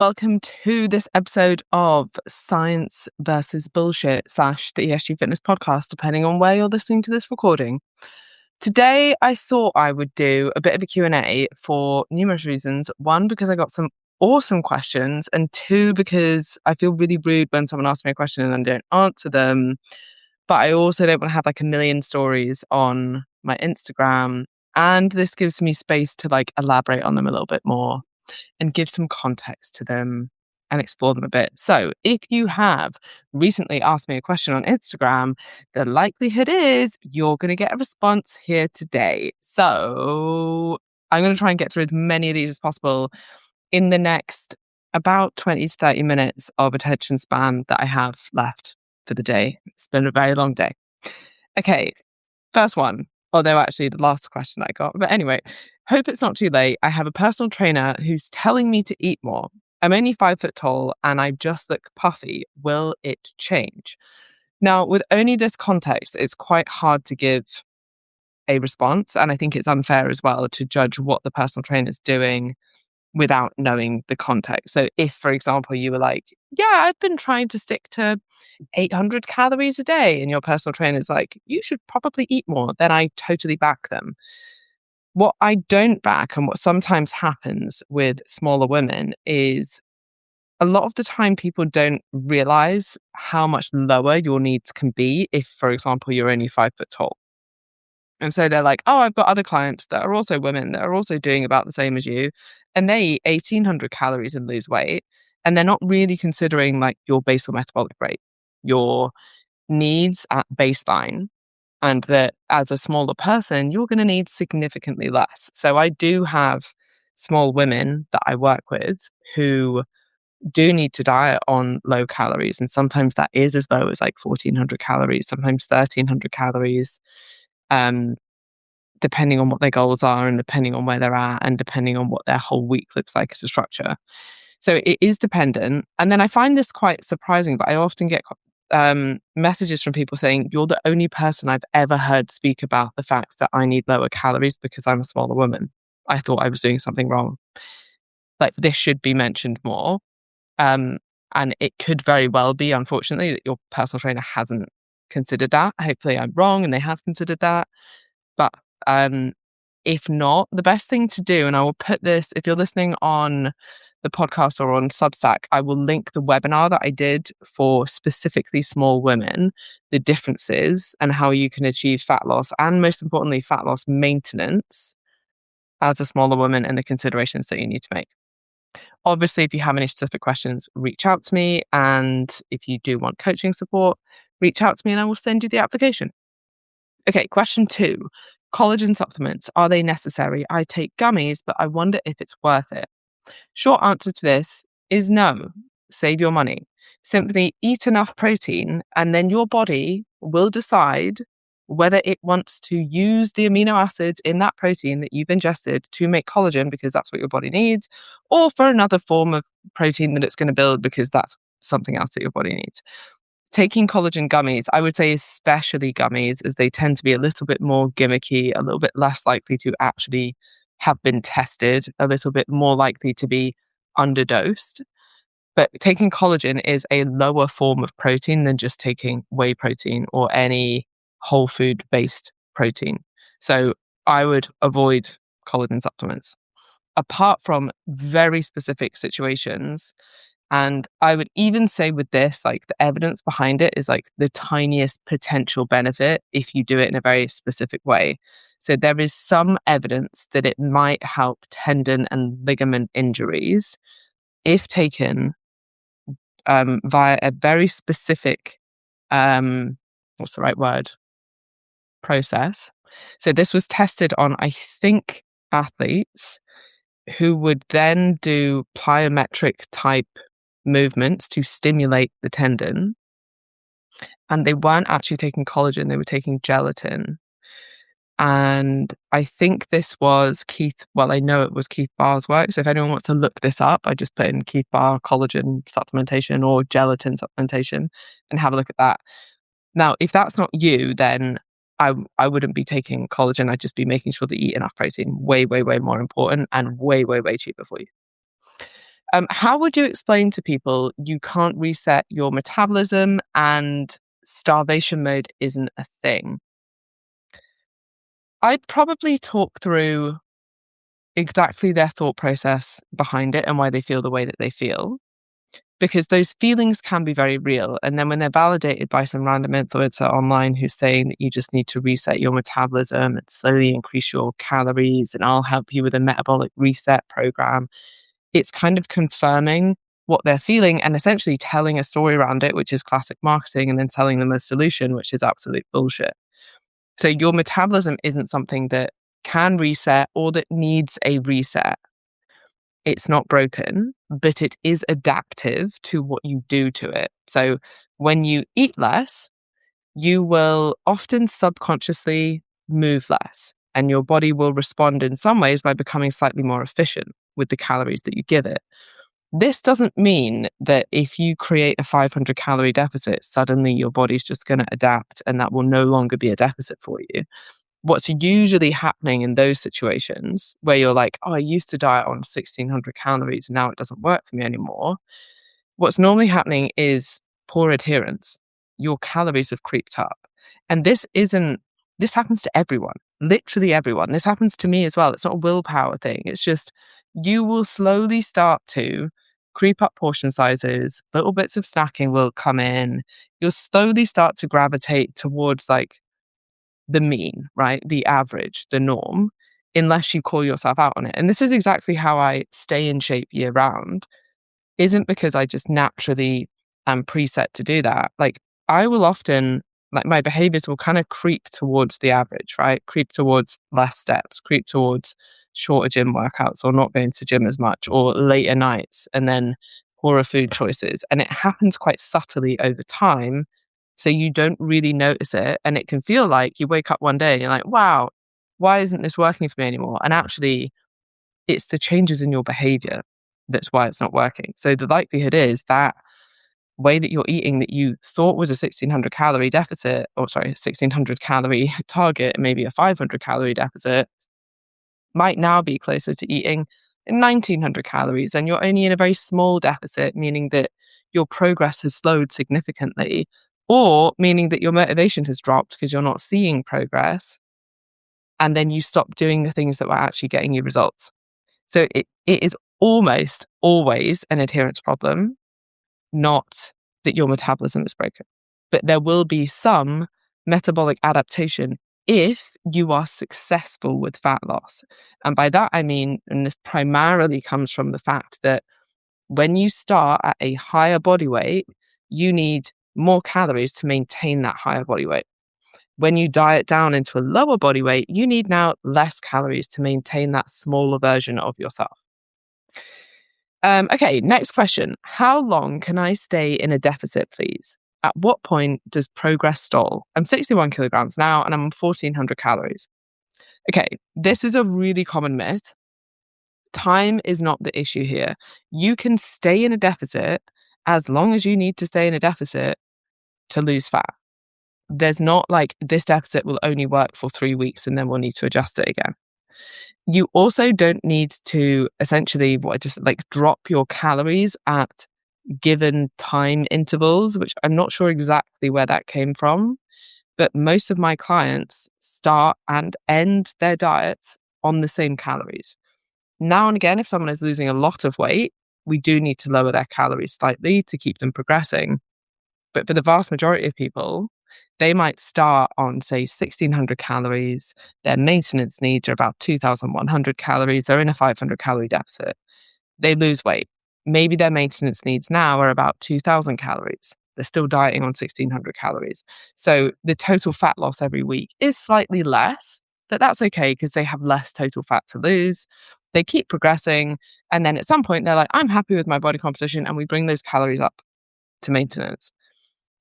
Welcome to this episode of Science Vs Bullshit / the ESG Fitness Podcast, depending on where you're listening to this recording. Today, I thought I would do a bit of a Q&A for numerous reasons. One, because I got some awesome questions, and two, because I feel really rude when someone asks me a question and then don't answer them. But I also don't want to have like a million stories on my Instagram, and this gives me space to like elaborate on them a little bit more and give some context to them and explore them a bit. So if you have recently asked me a question on Instagram, the likelihood is you're going to get a response here today. So I'm going to try and get through as many of these as possible in the next about 20 to 30 minutes of attention span that I have left for the day. It's been a very long day. Okay, first one. Although actually the last question that I got. But anyway, hope it's not too late. I have a personal trainer who's telling me to eat more. I'm only 5 foot tall and I just look puffy. Will it change? Now, with only this context, it's quite hard to give a response. And I think it's unfair as well to judge what the personal trainer is doing without knowing the context. So if, for example, you were like, yeah, I've been trying to stick to 800 calories a day, and your personal trainer is like, you should probably eat more, then I totally back them. What I don't back, and what sometimes happens with smaller women, is a lot of the time people don't realize how much lower your needs can be if, for example, you're only 5 foot tall. And so they're like, oh, I've got other clients that are also women that are also doing about the same as you. And they eat 1,800 calories and lose weight. And they're not really considering like your basal metabolic rate, your needs at baseline. And that as a smaller person, you're going to need significantly less. So I do have small women that I work with who do need to diet on low calories. And sometimes that is as low as like 1,400 calories, sometimes 1,300 calories. Depending on what their goals are and depending on where they're at and depending on what their whole week looks like as a structure. So it is dependent. And then I find this quite surprising, but I often get messages from people saying, you're the only person I've ever heard speak about the fact that I need lower calories because I'm a smaller woman. I thought I was doing something wrong. Like this should be mentioned more. And it could very well be, unfortunately, that your personal trainer hasn't considered that. Hopefully I'm wrong and they have considered that. But if not, the best thing to do, and I will put this, if you're listening on the podcast or on Substack, I will link the webinar that I did for specifically small women, the differences and how you can achieve fat loss and most importantly, fat loss maintenance as a smaller woman and the considerations that you need to make. Obviously, if you have any specific questions, reach out to me. And if you do want coaching support, reach out to me and I will send you the application. Okay, question 2. Collagen supplements, are they necessary? I take gummies, but I wonder if it's worth it. Short answer to this is no. Save your money. Simply eat enough protein and then your body will decide whether it wants to use the amino acids in that protein that you've ingested to make collagen because that's what your body needs, or for another form of protein that it's going to build because that's something else that your body needs. Taking collagen gummies, I would say especially gummies, as they tend to be a little bit more gimmicky, a little bit less likely to actually have been tested, a little bit more likely to be underdosed. But taking collagen is a lower form of protein than just taking whey protein or any whole food based protein. So I would avoid collagen supplements apart from very specific situations. And I would even say with this, like the evidence behind it is like the tiniest potential benefit if you do it in a very specific way. So there is some evidence that it might help tendon and ligament injuries if taken via a very specific, what's the right word? Process. So this was tested on, I think, athletes who would then do plyometric type movements to stimulate the tendon. And they weren't actually taking collagen, they were taking gelatin. And I think this was I know it was Keith Barr's work. So if anyone wants to look this up, I just put in Keith Barr collagen supplementation or gelatin supplementation and have a look at that. Now, if that's not you, then I wouldn't be taking collagen. I'd just be making sure that you eat enough protein. Way, way, way more important and way, way, way cheaper for you. How would you explain to people you can't reset your metabolism and starvation mode isn't a thing? I'd probably talk through exactly their thought process behind it and why they feel the way that they feel, because those feelings can be very real. And then when they're validated by some random influencer online who's saying that you just need to reset your metabolism and slowly increase your calories, and I'll help you with a metabolic reset program, it's kind of confirming what they're feeling and essentially telling a story around it, which is classic marketing, and then selling them a solution, which is absolute bullshit. So your metabolism isn't something that can reset or that needs a reset. It's not broken, but it is adaptive to what you do to it. So when you eat less, you will often subconsciously move less, and your body will respond in some ways by becoming slightly more efficient with the calories that you give it. This doesn't mean that if you create a 500 calorie deficit, suddenly your body's just going to adapt and that will no longer be a deficit for you. What's usually happening in those situations where you're like, oh, I used to diet on 1600 calories, now it doesn't work for me anymore. What's normally happening is poor adherence. Your calories have creeped up. And this happens to everyone, literally everyone. This happens to me as well. It's not a willpower thing. It's just you will slowly start to creep up portion sizes, little bits of snacking will come in. You'll slowly start to gravitate towards like the mean, right? The average, the norm, unless you call yourself out on it. And this is exactly how I stay in shape year round. Isn't because I just naturally am preset to do that. Like I will often, like my behaviors will kind of creep towards the average, right? Creep towards less steps, creep towards shorter gym workouts or not going to gym as much or later nights and then poorer food choices. And it happens quite subtly over time. So you don't really notice it. And it can feel like you wake up one day and you're like, wow, why isn't this working for me anymore? And actually, it's the changes in your behavior that's why it's not working. So the likelihood is that way that you're eating that you thought was a 1600 calorie deficit, or sorry, 1600 calorie target, maybe a 500 calorie deficit, might now be closer to eating 1900 calories. And you're only in a very small deficit, meaning that your progress has slowed significantly, or meaning that your motivation has dropped because you're not seeing progress. And then you stop doing the things that were actually getting you results. So it is almost always an adherence problem, not that your metabolism is broken. But there will be some metabolic adaptation if you are successful with fat loss. And by that, I mean, and this primarily comes from the fact that when you start at a higher body weight, you need more calories to maintain that higher body weight. When you diet down into a lower body weight, you need now less calories to maintain that smaller version of yourself. Okay, next question. How long can I stay in a deficit, please? At what point does progress stall? I'm 61 kilograms now and I'm on 1400 calories. Okay, this is a really common myth. Time is not the issue here. You can stay in a deficit as long as you need to stay in a deficit to lose fat. There's not like this deficit will only work for 3 weeks and then we'll need to adjust it again. You also don't need to essentially just like drop your calories at given time intervals, which I'm not sure exactly where that came from. But most of my clients start and end their diets on the same calories. Now and again, if someone is losing a lot of weight, we do need to lower their calories slightly to keep them progressing. But for the vast majority of people, they might start on, say, 1600 calories. Their maintenance needs are about 2100 calories. They're in a 500 calorie deficit. They lose weight. Maybe their maintenance needs now are about 2000 calories. They're still dieting on 1600 calories. So the total fat loss every week is slightly less, but that's okay because they have less total fat to lose. They keep progressing. And then at some point, they're like, I'm happy with my body composition. And we bring those calories up to maintenance.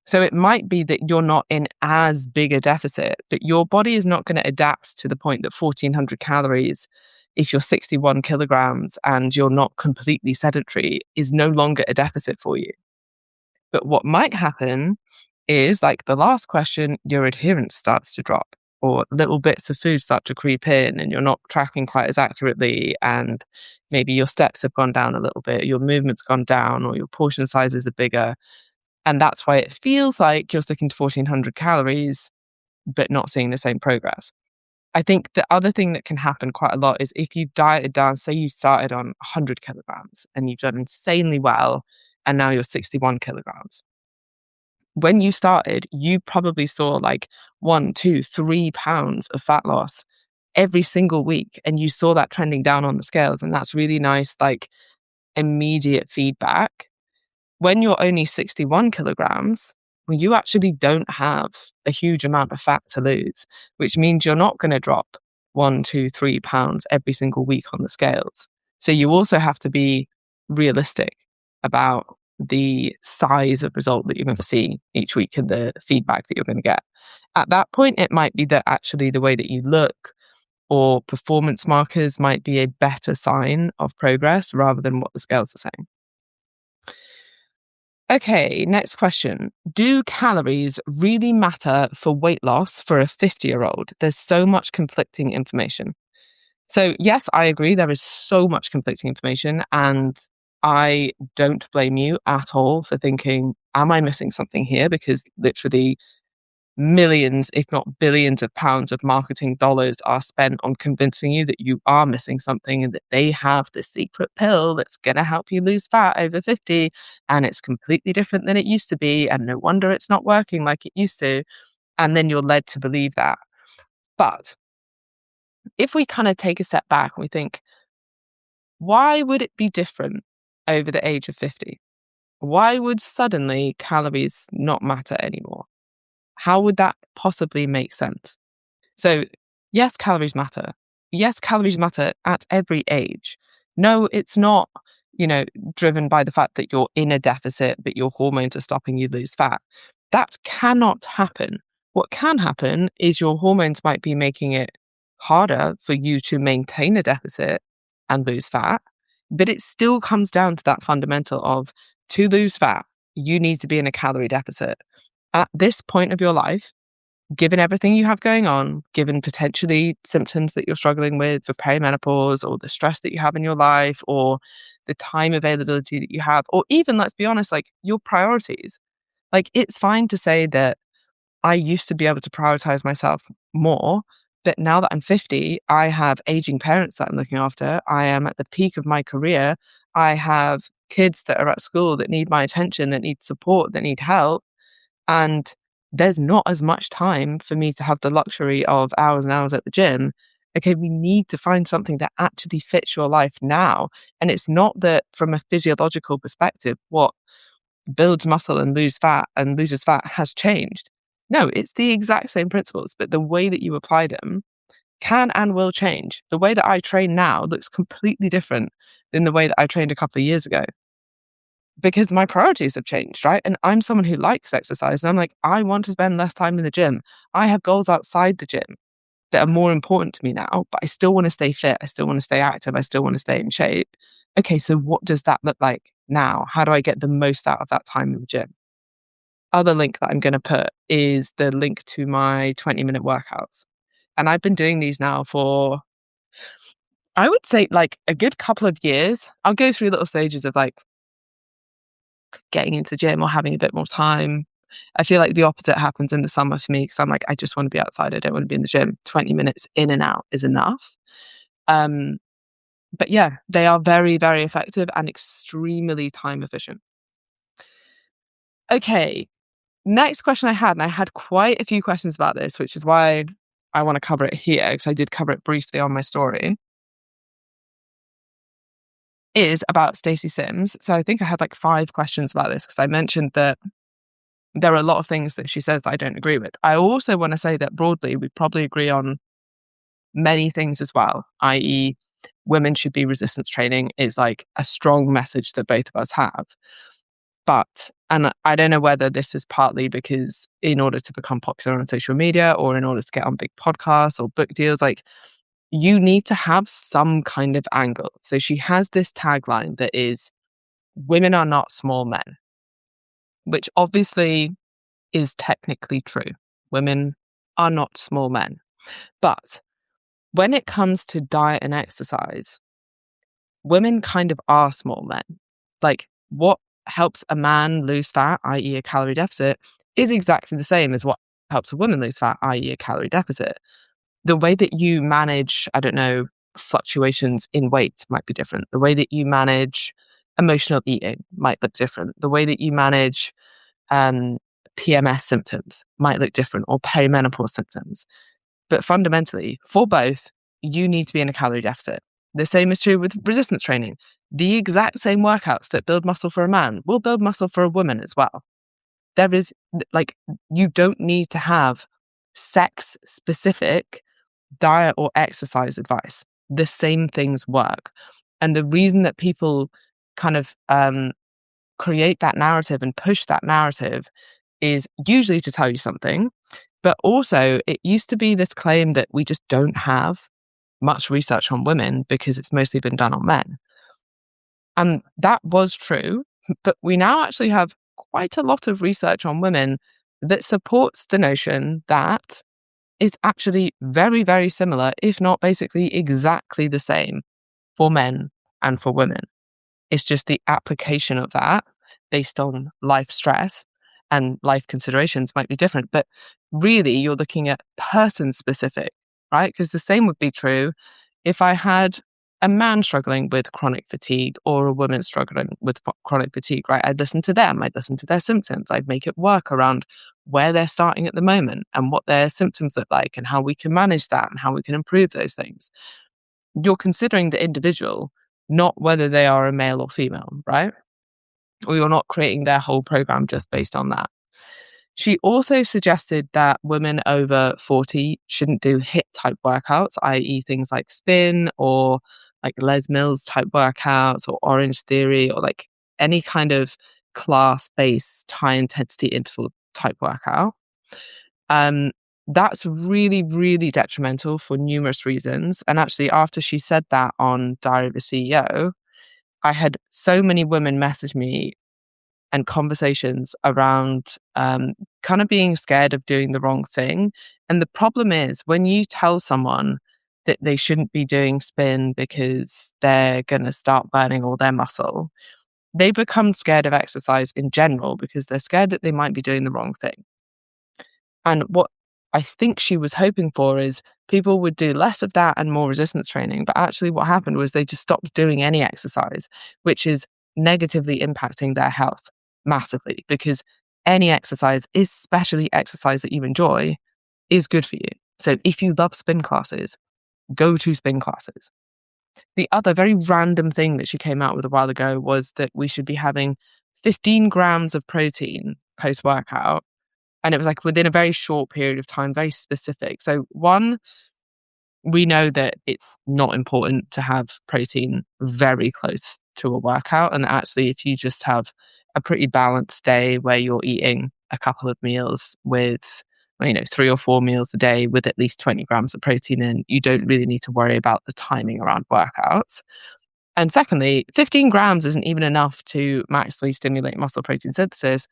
So it might be that you're not in as big a deficit, but your body is not going to adapt to the point that 1400 calories, if you're 61 kilograms and you're not completely sedentary, is no longer a deficit for you. But what might happen is, like the last question, your adherence starts to drop. or little bits of food start to creep in and you're not tracking quite as accurately, and maybe your steps have gone down a little bit, your movement's gone down, or your portion sizes are bigger. And that's why it feels like you're sticking to 1,400 calories, but not seeing the same progress. I think the other thing that can happen quite a lot is if you dieted down, say you started on 100 kilograms and you've done insanely well, and now you're 61 kilograms. When you started, you probably saw like 1, 2, 3 pounds of fat loss every single week. And you saw that trending down on the scales. And that's really nice, like immediate feedback. When you're only 61 kilograms, well, you actually don't have a huge amount of fat to lose, which means you're not going to drop 1, 2, 3 pounds every single week on the scales. So you also have to be realistic about the size of result that you're going to see each week and the feedback that you're going to get. At that point, it might be that actually the way that you look or performance markers might be a better sign of progress rather than what the scales are saying. Okay, next question. Do calories really matter for weight loss for a 50-year-old? There's so much conflicting information. So, yes, I agree. There is so much conflicting information, and I don't blame you at all for thinking, am I missing something here? Because literally millions, if not billions of pounds of marketing dollars are spent on convincing you that you are missing something and that they have the secret pill that's going to help you lose fat over 50. And it's completely different than it used to be. And no wonder it's not working like it used to. And then you're led to believe that. But if we kind of take a step back and we think, why would it be different over the age of 50? Why would suddenly calories not matter anymore? How would that possibly make sense? So, yes, calories matter. Yes, calories matter at every age. No, it's not, driven by the fact that you're in a deficit, but your hormones are stopping you lose fat. That cannot happen. What can happen is your hormones might be making it harder for you to maintain a deficit and lose fat, but it still comes down to that fundamental of to lose fat, you need to be in a calorie deficit. At this point of your life, given everything you have going on, given potentially symptoms that you're struggling with for perimenopause or the stress that you have in your life or the time availability that you have, or even, let's be honest, like your priorities. Like it's fine to say that I used to be able to prioritize myself more, but now that I'm 50, I have aging parents that I'm looking after. I am at the peak of my career. I have kids that are at school that need my attention, that need support, that need help. And there's not as much time for me to have the luxury of hours and hours at the gym. Okay, we need to find something that actually fits your life now. And it's not that from a physiological perspective, what builds muscle and loses fat has changed. No, it's the exact same principles, but the way that you apply them can and will change. The way that I train now looks completely different than the way that I trained a couple of years ago because my priorities have changed, right? And I'm someone who likes exercise. And I'm like, I want to spend less time in the gym. I have goals outside the gym that are more important to me now, but I still want to stay fit. I still want to stay active. I still want to stay in shape. Okay, so what does that look like now? How do I get the most out of that time in the gym? Other link that I'm going to put is the link to my 20-minute workouts. And I've been doing these now for, I would say, like a good couple of years. I'll go through little stages of like getting into the gym or having a bit more time. I feel like the opposite happens in the summer for me because I'm like, I just want to be outside. I don't want to be in the gym. 20 minutes in and out is enough. But yeah, they are very, very effective and extremely time efficient. Okay, next question I had, and I had quite a few questions about this, which is why I want to cover it here because I did cover it briefly on my story, is about Stacy Sims. So I think I had like 5 questions about this because I mentioned that there are a lot of things that she says that I don't agree with. I also want to say that broadly, we probably agree on many things as well, i.e., women should be resistance training is like a strong message that both of us have. But, and I don't know whether this is partly because in order to become popular on social media or in order to get on big podcasts or book deals, like you need to have some kind of angle. So she has this tagline that is, women are not small men, which obviously is technically true. Women are not small men. But when it comes to diet and exercise, women kind of are small men. Like, what helps a man lose fat, i.e. a calorie deficit, is exactly the same as what helps a woman lose fat, i.e. a calorie deficit. The way that you manage, I don't know, fluctuations in weight might be different. The way that you manage emotional eating might look different. The way that you manage PMS symptoms might look different, or perimenopause symptoms. But fundamentally, for both, you need to be in a calorie deficit. The same is true with resistance training. The exact same workouts that build muscle for a man will build muscle for a woman as well. There is, like, you don't need to have sex specific diet or exercise advice. The same things work. And the reason that people kind of create that narrative and push that narrative is usually to tell you something. But also, it used to be this claim that we just don't have much research on women because it's mostly been done on men. And that was true, but we now actually have quite a lot of research on women that supports the notion that it's actually very, very similar, if not basically exactly the same for men and for women. It's just the application of that based on life stress and life considerations might be different. But really, you're looking at person specific, right? Because the same would be true if I had a man struggling with chronic fatigue or a woman struggling with chronic fatigue, right? I'd listen to them. I'd listen to their symptoms. I'd make it work around where they're starting at the moment and what their symptoms look like and how we can manage that and how we can improve those things. You're considering the individual, not whether they are a male or female, right? Or you're not creating their whole program just based on that. She also suggested that women over 40 shouldn't do HIIT type workouts, i.e. things like spin or like Les Mills type workouts or Orange Theory or like any kind of class-based high intensity interval type workout. That's really, really detrimental for numerous reasons. And actually, after she said that on Diary of a CEO, I had so many women message me and conversations around kind of being scared of doing the wrong thing. And the problem is when you tell someone that they shouldn't be doing spin because they're going to start burning all their muscle, they become scared of exercise in general because they're scared that they might be doing the wrong thing. And what I think she was hoping for is people would do less of that and more resistance training. But actually what happened was they just stopped doing any exercise, which is negatively impacting their health massively because any exercise, especially exercise that you enjoy, is good for you. So if you love spin classes, go to spin classes. The other very random thing that she came out with a while ago was that we should be having 15 grams of protein post-workout. And it was like within a very short period of time, very specific. So one, we know that it's not important to have protein very close to a workout. And actually, if you just have a pretty balanced day where you're eating a couple of meals with, 3 or 4 meals a day with at least 20 grams of protein in, you don't really need to worry about the timing around workouts. And secondly, 15 grams isn't even enough to maximally stimulate muscle protein synthesis.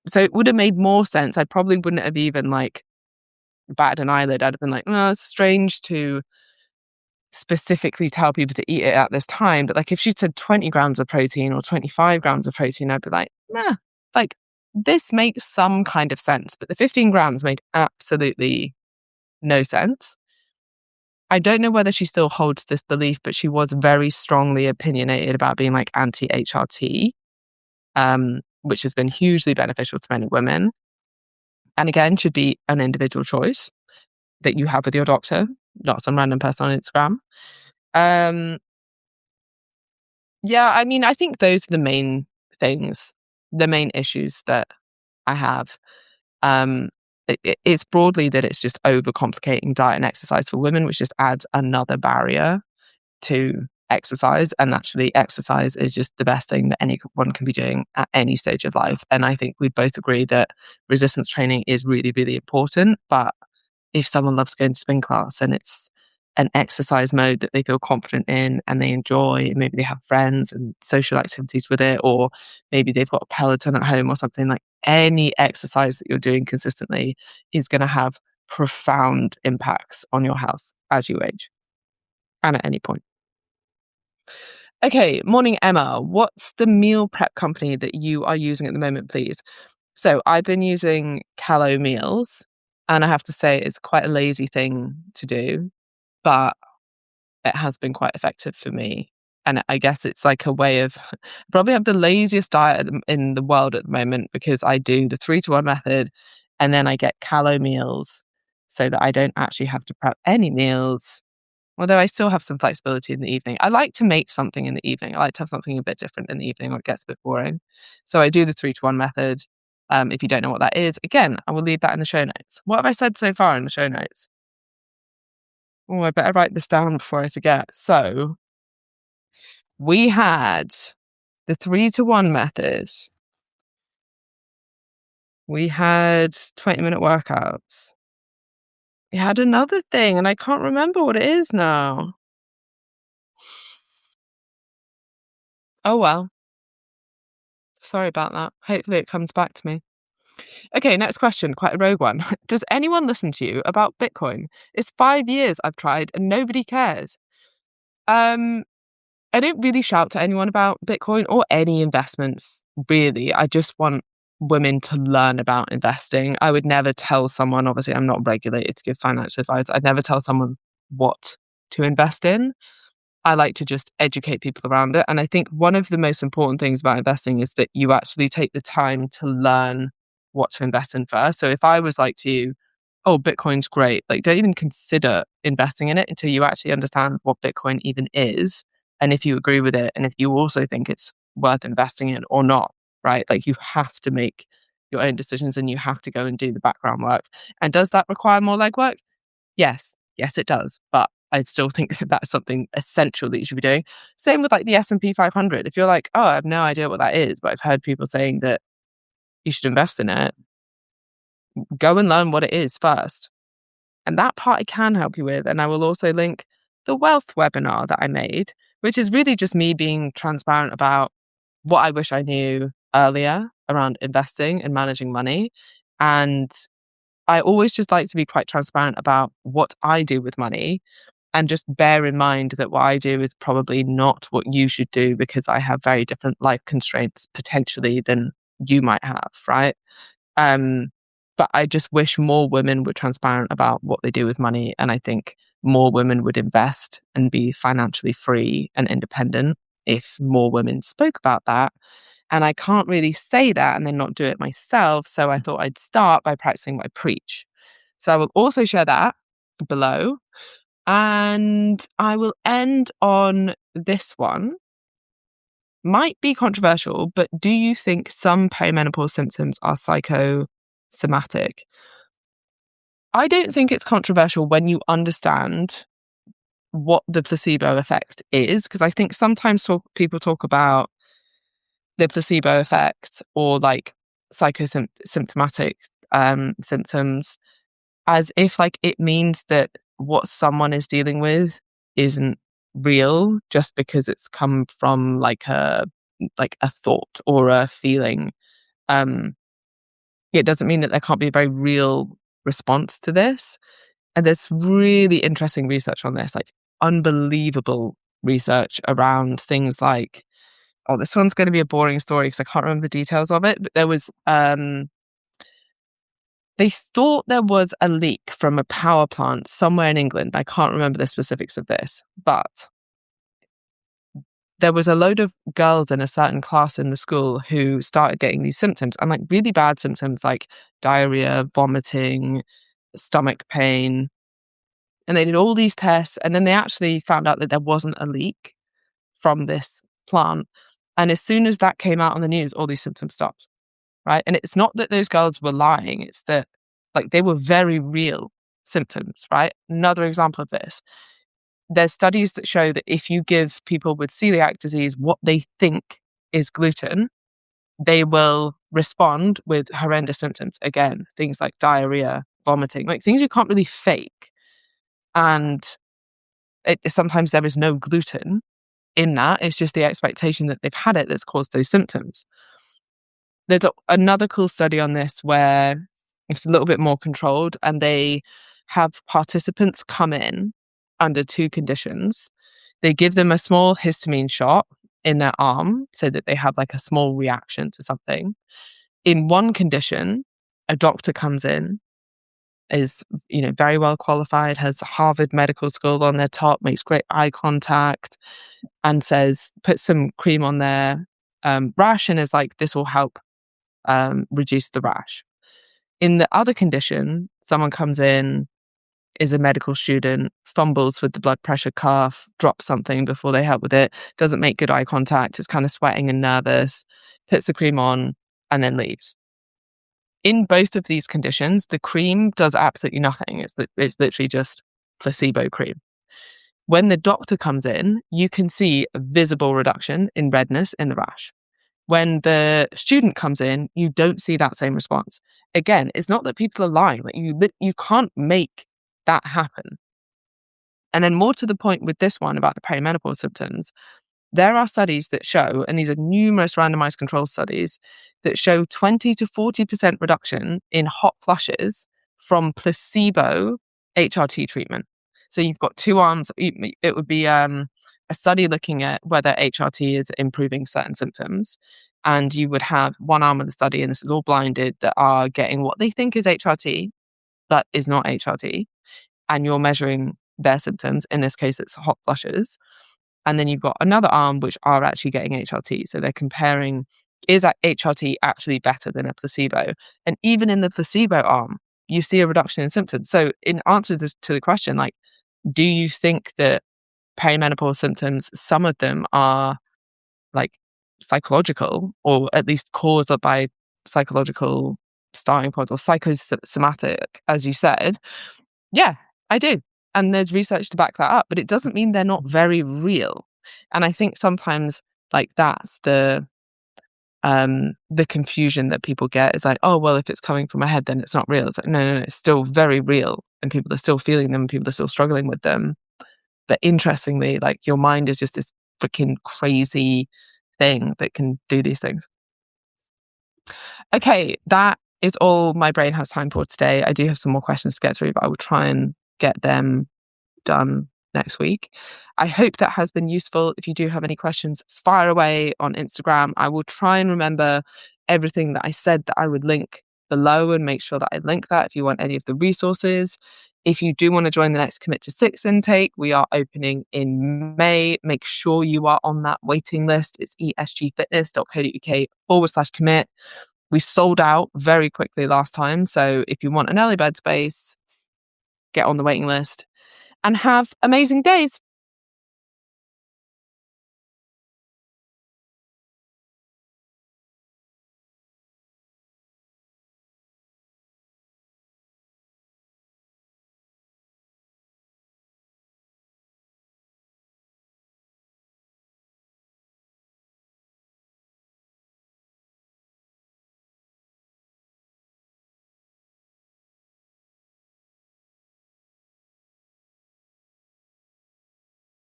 So it would have made more sense. I probably wouldn't have even batted an eyelid. I'd have been like, oh, it's strange to specifically tell people to eat it at this time. But if she'd said 20 grams of protein or 25 grams of protein, I'd be like, nah, this makes some kind of sense. But the 15 grams made absolutely no sense. I don't know whether she still holds this belief, but she was very strongly opinionated about being anti-HRT, which has been hugely beneficial to many women. And again, should be an individual choice that you have with your doctor, not some random person on Instagram. I think those are the main things, the main issues that I have. It's broadly that it's just overcomplicating diet and exercise for women, which just adds another barrier to exercise. And actually, exercise is just the best thing that anyone can be doing at any stage of life. And I think we both agree that resistance training is really, really important. But if someone loves going to spin class and it's an exercise mode that they feel confident in and they enjoy, maybe they have friends and social activities with it, or maybe they've got a Peloton at home or something, any exercise that you're doing consistently is going to have profound impacts on your health as you age and at any point. Okay, morning, Emma. What's the meal prep company that you are using at the moment, please? So I've been using Callow Meals, and I have to say it's quite a lazy thing to do, but it has been quite effective for me. And I guess it's like a way of probably have the laziest diet in the world at the moment because I do the 3-to-1 method and then I get Callow Meals so that I don't actually have to prep any meals. Although I still have some flexibility in the evening. I like to make something in the evening. I like to have something a bit different in the evening or it gets a bit boring. So I do the 3-to-1 method. If you don't know what that is, again, I will leave that in the show notes. What have I said so far in the show notes? Oh, I better write this down before I forget. So we had the 3-to-1 method. We had 20-minute workouts. We had another thing and I can't remember what it is now. Oh, well. Sorry about that. Hopefully it comes back to me. Okay, next question, quite a rogue one. Does anyone listen to you about Bitcoin? It's 5 years I've tried and nobody cares. I don't really shout to anyone about Bitcoin or any investments, really. I just want women to learn about investing. I would never tell someone, obviously I'm not regulated to give financial advice. I'd never tell someone what to invest in. I like to just educate people around it. And I think one of the most important things about investing is that you actually take the time to learn what to invest in first. So if I was like to you, oh, Bitcoin's great, like don't even consider investing in it until you actually understand what Bitcoin even is. And if you agree with it, and if you also think it's worth investing in or not, right? Like you have to make your own decisions and you have to go and do the background work. And does that require more legwork? Yes. Yes, it does. But I still think that that's something essential that you should be doing. Same with like the S&P 500. If you're like, oh, I have no idea what that is, but I've heard people saying that you should invest in it, go and learn what it is first. And that part I can help you with. And I will also link the wealth webinar that I made, which is really just me being transparent about what I wish I knew earlier around investing and managing money. And I always just like to be quite transparent about what I do with money and just bear in mind that what I do is probably not what you should do because I have very different life constraints potentially than you might have, right? Um, but I just wish more women were transparent about what they do with money. And I think more women would invest and be financially free and independent if more women spoke about that. And I can't really say that and then not do it myself. So I thought I'd start by practicing what I preach. So I will also share that below. And I will end on this one. Might be controversial, but do you think some perimenopause symptoms are psychosomatic? I don't think it's controversial when you understand what the placebo effect is, because I think sometimes people talk about the placebo effect or like psychosymptomatic symptoms as if like it means that what someone is dealing with isn't real just because it's come from like a thought or a feeling. It doesn't mean that there can't be a very real response to this. And there's really interesting research on this, like unbelievable research around things like, oh, this one's going to be a boring story because I can't remember the details of it, but there was they thought there was a leak from a power plant somewhere in England. I can't remember the specifics of this, but there was a load of girls in a certain class in the school who started getting these symptoms and like really bad symptoms like diarrhea, vomiting, stomach pain. And they did all these tests and then they actually found out that there wasn't a leak from this plant. And as soon as that came out on the news, all these symptoms stopped. Right. And it's not that those girls were lying, it's that like they were very real symptoms, right? Another example of this. There's studies that show that if you give people with celiac disease what they think is gluten, they will respond with horrendous symptoms. Again, things like diarrhea, vomiting, like things you can't really fake. And sometimes there is no gluten in that. It's just the expectation that they've had it that's caused those symptoms. There's another cool study on this where It's a little bit more controlled, and they have participants come in under 2 conditions. They give them a small histamine shot in their arm so that they have like a small reaction to something. In one condition, a doctor comes in, is, very well qualified, has Harvard Medical School on their top, makes great eye contact, and says, put some cream on their rash, and is like, this will help reduce the rash. In the other condition, someone comes in, is a medical student, fumbles with the blood pressure cuff, drops something before they help with it, doesn't make good eye contact, is kind of sweating and nervous, puts the cream on, and then leaves. In both of these conditions, the cream does absolutely nothing. It's literally just placebo cream. When the doctor comes in, you can see a visible reduction in redness in the rash. When the student comes in, you don't see that same response. Again, it's not that people are lying. Like you can't make that happen. And then more to the point with this one about the perimenopause symptoms, there are studies that show, and these are numerous randomized control studies, that show 20 to 40% reduction in hot flushes from placebo HRT treatment. So you've got 2 arms. It would be a study looking at whether HRT is improving certain symptoms. And you would have one arm of the study, and this is all blinded, that are getting what they think is HRT, but is not HRT. And you're measuring their symptoms. In this case, it's hot flushes. And then you've got another arm which are actually getting HRT. So they're comparing, is HRT actually better than a placebo? And even in the placebo arm, you see a reduction in symptoms. So in answer to the question, like, do you think that perimenopause symptoms, some of them are like psychological, or at least caused by psychological starting points, or psychosomatic, as you said? Yeah, I do. And there's research to back that up, but it doesn't mean they're not very real. And I think sometimes like that's the confusion that people get, is like, oh, well, if it's coming from my head, then it's not real. It's like, no, it's still very real, and people are still feeling them, and people are still struggling with them. But interestingly, like, your mind is just this freaking crazy thing that can do these things. Okay, that is all my brain has time for today. I do have some more questions to get through, but I will try and get them done next week. I hope that has been useful. If you do have any questions, fire away on Instagram. I will try and remember everything that I said that I would link below, and make sure that I link that if you want any of the resources. If you do want to join the next Commit to 6 intake, we are opening in May. Make sure you are on that waiting list. It's esgfitness.co.uk/commit. We sold out very quickly last time. So if you want an early bird space, get on the waiting list, and have amazing days.